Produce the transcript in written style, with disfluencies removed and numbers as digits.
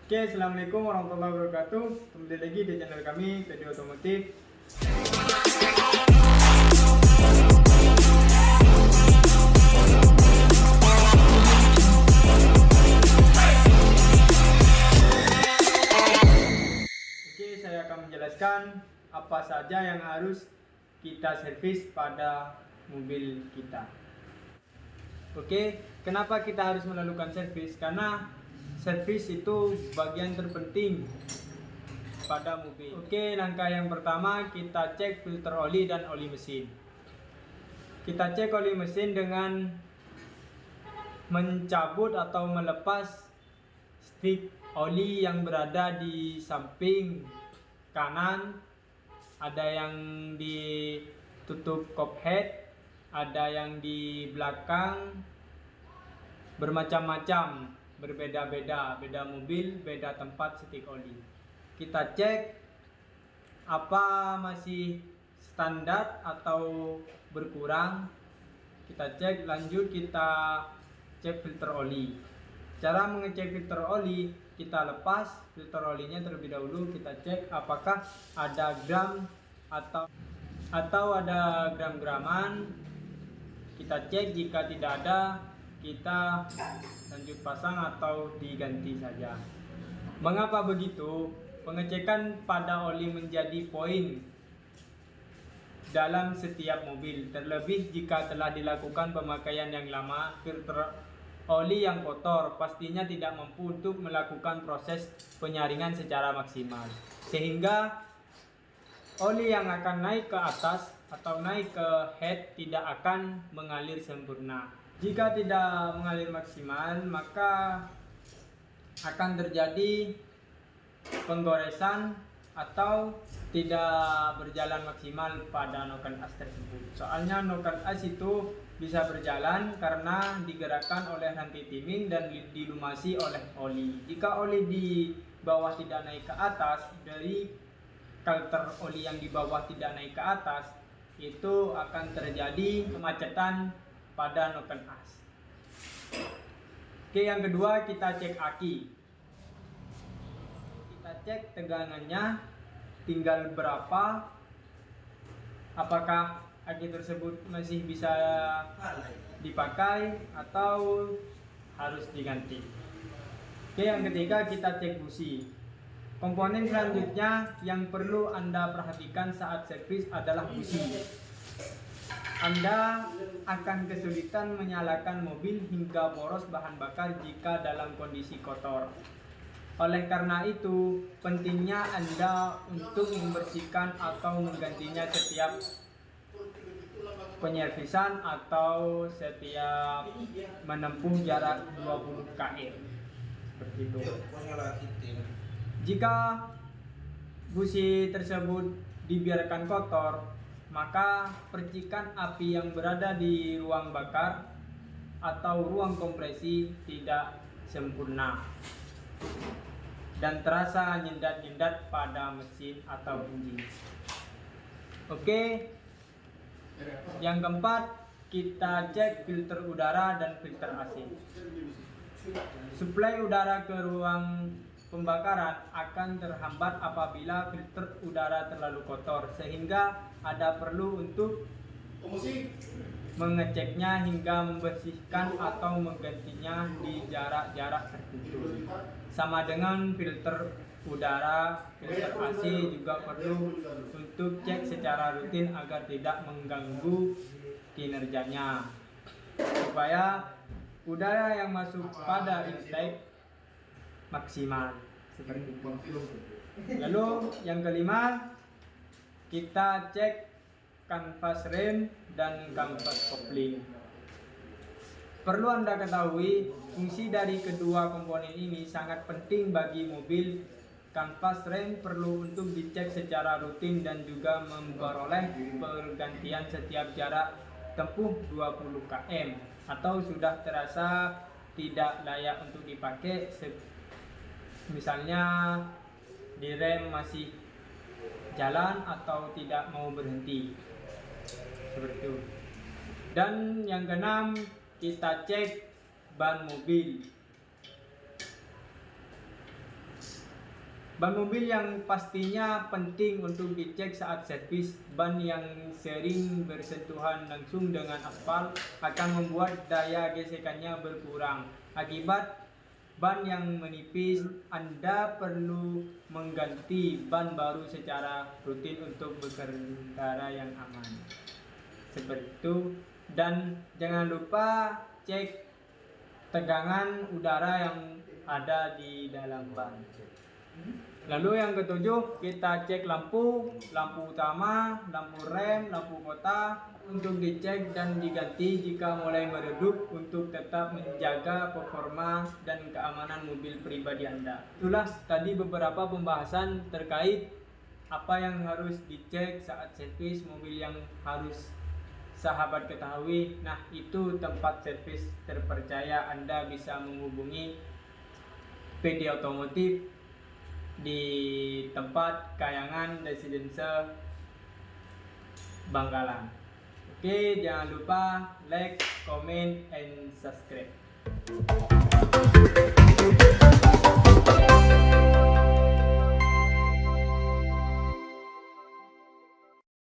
Oke, assalamualaikum warahmatullahi wabarakatuh. Kembali lagi di channel kami, Video Otomotif. Oke, saya akan menjelaskan apa saja yang harus kita servis pada mobil kita. Oke, kenapa kita harus melakukan servis? Karena servis itu bagian terpenting pada mobil. Oke, langkah yang pertama kita cek filter oli dan oli mesin. Kita cek oli mesin dengan mencabut atau melepas stik oli yang berada di samping kanan, ada yang ditutup kop head, ada yang di belakang, bermacam-macam, berbeda-beda, beda mobil, beda tempat stik oli. Kita cek apa masih standar atau berkurang. Kita cek, lanjut kita cek filter oli. Cara mengecek filter oli, kita lepas filter olinya terlebih dahulu. Kita cek apakah ada gram atau ada gram-graman. Kita cek, jika tidak ada kita lanjut pasang atau diganti saja. Mengapa begitu? Pengecekan pada oli menjadi poin dalam setiap mobil, terlebih jika telah dilakukan pemakaian yang lama. Filter oli yang kotor pastinya tidak mampu untuk melakukan proses penyaringan secara maksimal, sehingga oli yang akan naik ke atas atau naik ke head tidak akan mengalir sempurna. Jika tidak mengalir maksimal, maka akan terjadi penggoresan atau tidak berjalan maksimal pada noken as tersebut. Soalnya noken as itu bisa berjalan karena digerakkan oleh rantai timing dan dilumasi oleh oli. Jika oli di bawah tidak naik ke atas, dari filter oli yang di bawah tidak naik ke atas, itu akan terjadi kemacetan pada noken as. Oke, yang kedua kita cek aki. Kita cek tegangannya tinggal berapa, apakah aki tersebut masih bisa dipakai atau harus diganti. Oke, yang ketiga kita cek busi. Komponen selanjutnya yang perlu Anda perhatikan saat servis adalah busi. Anda akan kesulitan menyalakan mobil hingga boros bahan bakar jika dalam kondisi kotor. Oleh karena itu, pentingnya Anda untuk membersihkan atau menggantinya setiap penyervisan atau setiap menempuh jarak 20 km. Seperti itu. Jika busi tersebut dibiarkan kotor, maka percikan api yang berada di ruang bakar atau ruang kompresi tidak sempurna dan terasa nyendat-nyendat pada mesin atau engine. Oke, yang keempat kita cek filter udara dan filter AC. Suplai udara ke ruang pembakaran akan terhambat apabila filter udara terlalu kotor, sehingga ada perlu untuk mengeceknya hingga membersihkan atau menggantinya di jarak-jarak tertentu. Sama dengan filter udara, filter AC juga perlu untuk cek secara rutin agar tidak mengganggu kinerjanya, supaya udara yang masuk pada intake maksimal, seperti itu. Lalu yang kelima kita cek kanvas rem dan kanvas kopling. Perlu Anda ketahui, fungsi dari kedua komponen ini sangat penting bagi mobil. Kanvas rem perlu untuk dicek secara rutin dan juga memperoleh pergantian setiap jarak tempuh 20 km atau sudah terasa tidak layak untuk dipakai, misalnya di rem masih jalan atau tidak mau berhenti, seperti itu. Dan yang keenam kita cek ban mobil. Ban mobil yang pastinya penting untuk dicek saat servis. Ban yang sering bersentuhan langsung dengan aspal akan membuat daya gesekannya berkurang. Akibat ban yang menipis, Anda perlu mengganti ban baru secara rutin untuk berkendara yang aman. Seperti itu. Dan jangan lupa cek tegangan udara yang ada di dalam ban. Lalu yang ketujuh, kita cek lampu utama, lampu rem, lampu kota untuk dicek dan diganti jika mulai meredup untuk tetap menjaga performa dan keamanan mobil pribadi Anda. Itulah tadi beberapa pembahasan terkait apa yang harus dicek saat servis mobil yang harus sahabat ketahui. Nah, itu tempat servis terpercaya. Anda bisa menghubungi PD Otomotif di tempat Kayangan Residence Bangkalan. Oke, jangan lupa like, comment, and subscribe.